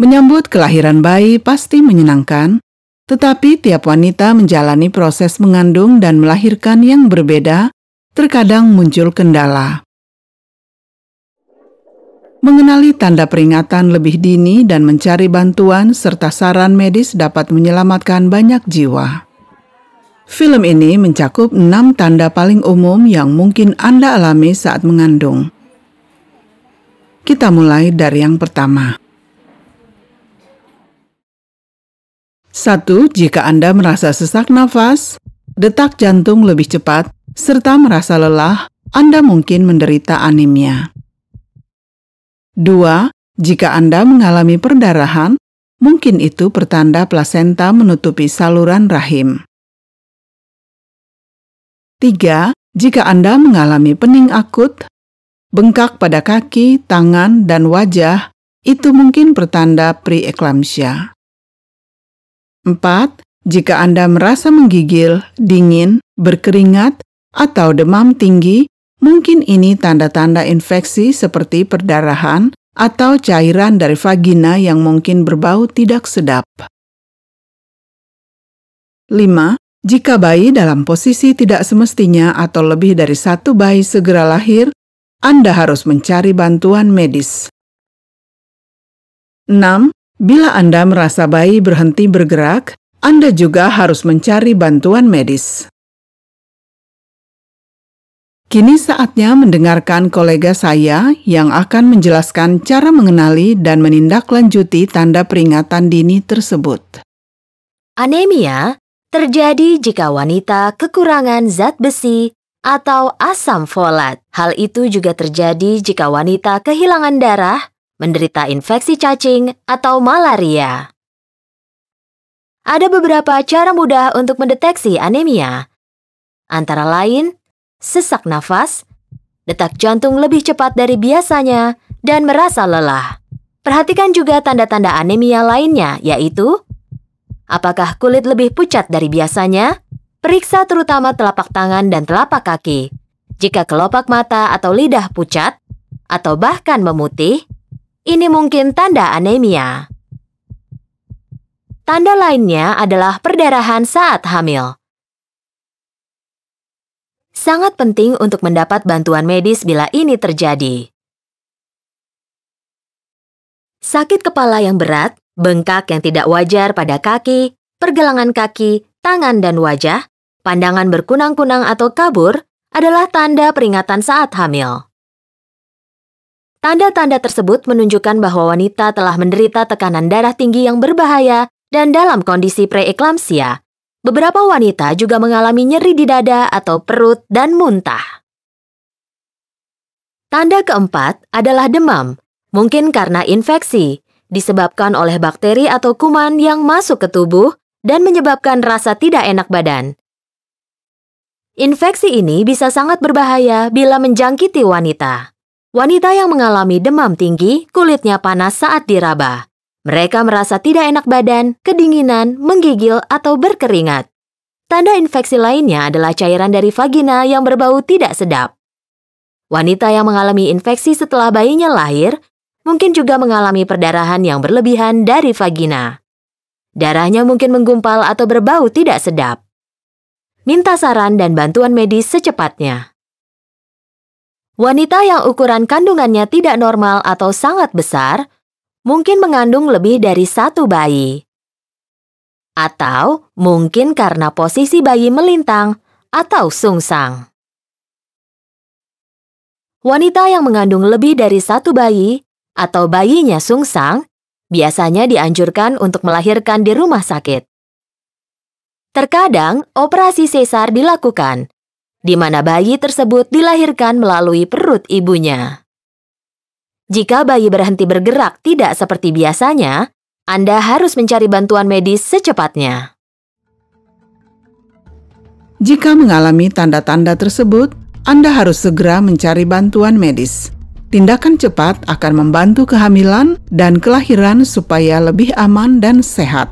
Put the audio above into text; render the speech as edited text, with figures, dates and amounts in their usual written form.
Menyambut kelahiran bayi pasti menyenangkan, tetapi tiap wanita menjalani proses mengandung dan melahirkan yang berbeda, terkadang muncul kendala. Mengenali tanda peringatan lebih dini dan mencari bantuan serta saran medis dapat menyelamatkan banyak jiwa. Film ini mencakup 6 tanda paling umum yang mungkin Anda alami saat mengandung. Kita mulai dari yang pertama. 1. Jika Anda merasa sesak nafas, detak jantung lebih cepat, serta merasa lelah, Anda mungkin menderita anemia. 2. Jika Anda mengalami perdarahan, mungkin itu pertanda plasenta menutupi saluran rahim. 3. Jika Anda mengalami pening akut, bengkak pada kaki, tangan, dan wajah, itu mungkin pertanda preeklamsia. 4. Jika Anda merasa menggigil, dingin, berkeringat, atau demam tinggi, mungkin ini tanda-tanda infeksi seperti perdarahan atau cairan dari vagina yang mungkin berbau tidak sedap. 5. Jika bayi dalam posisi tidak semestinya atau lebih dari 1 bayi segera lahir, Anda harus mencari bantuan medis. 6. Bila Anda merasa bayi berhenti bergerak, Anda juga harus mencari bantuan medis. Kini saatnya mendengarkan kolega saya yang akan menjelaskan cara mengenali dan menindaklanjuti tanda peringatan dini tersebut. Anemia terjadi jika wanita kekurangan zat besi atau asam folat. Hal itu juga terjadi jika wanita kehilangan darah, menderita infeksi cacing, atau malaria. Ada beberapa cara mudah untuk mendeteksi anemia. Antara lain, sesak nafas, detak jantung lebih cepat dari biasanya, dan merasa lelah. Perhatikan juga tanda-tanda anemia lainnya, yaitu apakah kulit lebih pucat dari biasanya? Periksa terutama telapak tangan dan telapak kaki. Jika kelopak mata atau lidah pucat, atau bahkan memutih, ini mungkin tanda anemia. Tanda lainnya adalah perdarahan saat hamil. Sangat penting untuk mendapat bantuan medis bila ini terjadi. Sakit kepala yang berat, bengkak yang tidak wajar pada kaki, pergelangan kaki, tangan dan wajah, pandangan berkunang-kunang atau kabur adalah tanda peringatan saat hamil. Tanda-tanda tersebut menunjukkan bahwa wanita telah menderita tekanan darah tinggi yang berbahaya dan dalam kondisi preeklamsia. Beberapa wanita juga mengalami nyeri di dada atau perut dan muntah. Tanda keempat adalah demam, mungkin karena infeksi, disebabkan oleh bakteri atau kuman yang masuk ke tubuh dan menyebabkan rasa tidak enak badan. Infeksi ini bisa sangat berbahaya bila menjangkiti wanita. Wanita yang mengalami demam tinggi, kulitnya panas saat diraba. Mereka merasa tidak enak badan, kedinginan, menggigil, atau berkeringat. Tanda infeksi lainnya adalah cairan dari vagina yang berbau tidak sedap. Wanita yang mengalami infeksi setelah bayinya lahir mungkin juga mengalami perdarahan yang berlebihan dari vagina. Darahnya mungkin menggumpal atau berbau tidak sedap. Minta saran dan bantuan medis secepatnya. Wanita yang ukuran kandungannya tidak normal atau sangat besar mungkin mengandung lebih dari 1 bayi. Atau mungkin karena posisi bayi melintang atau sungsang. Wanita yang mengandung lebih dari 1 bayi atau bayinya sungsang biasanya dianjurkan untuk melahirkan di rumah sakit. Terkadang operasi sesar dilakukan, di mana bayi tersebut dilahirkan melalui perut ibunya. Jika bayi berhenti bergerak tidak seperti biasanya, Anda harus mencari bantuan medis secepatnya. Jika mengalami tanda-tanda tersebut, Anda harus segera mencari bantuan medis. Tindakan cepat akan membantu kehamilan dan kelahiran supaya lebih aman dan sehat.